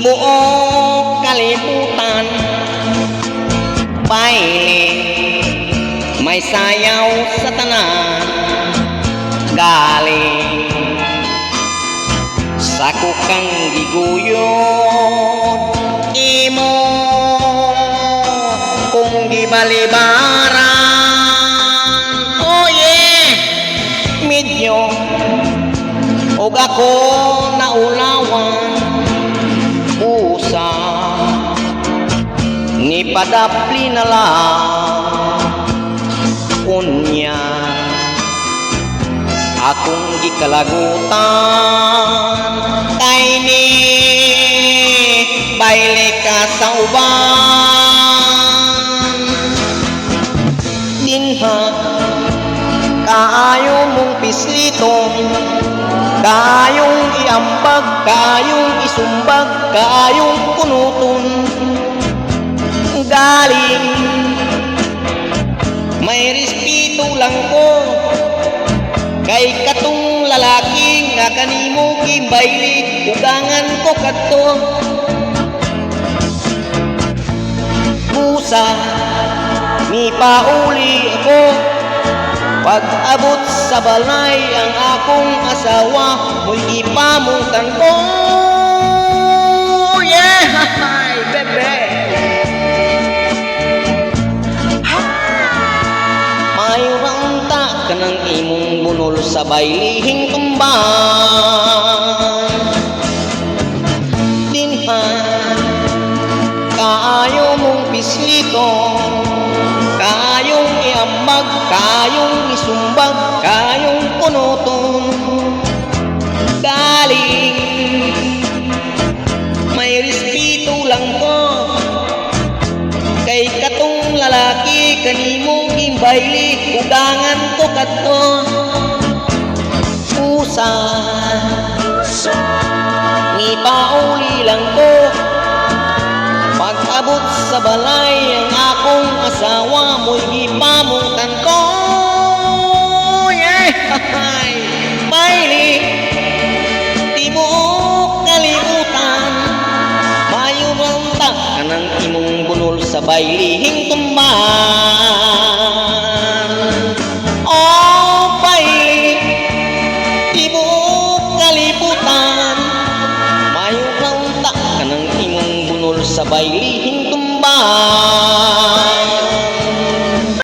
Tibuok kalibutan, baile, may sayaw sa tanan, galing sa kukang giguyod, imo kung gibalibaran. Oh yeah, medyo og ako naulawan, pusa ni padapli na lang unya akong gikalagutan kay ni baile ka sa uban dinha kaayo mong pislitong kayong iambag, kayong isumbag, kayong kunuton galing may respeto lang ko kay katong lalaki nga kanimo gimbaylit ugangan ko kadto pusa ni pauli ako pag-abot sa balay ang akong asawa mo'y ipamutan ko. Yeah, hi, bebe. Mayuranta ka ng imong bunol sa bailihing tumban. Dinhan, kaayo mong pislito, kayong iambag, kayong isumbag, kayong punuton galing may respeto lang ko kay katong lalaki kanimo gimbayli ugangan ko kadto pusa ni pauli lang ko pag-abot sa balay ang akong asawa mo'y ipamutan ko. Yeah, baile, tibuok kalibutan, mayuranta ka ng imong bunol sa bailihing tumban. Oh, baile, tibuok kalibutan, mayuranta ka ng imong bunol sa bailihing tumban.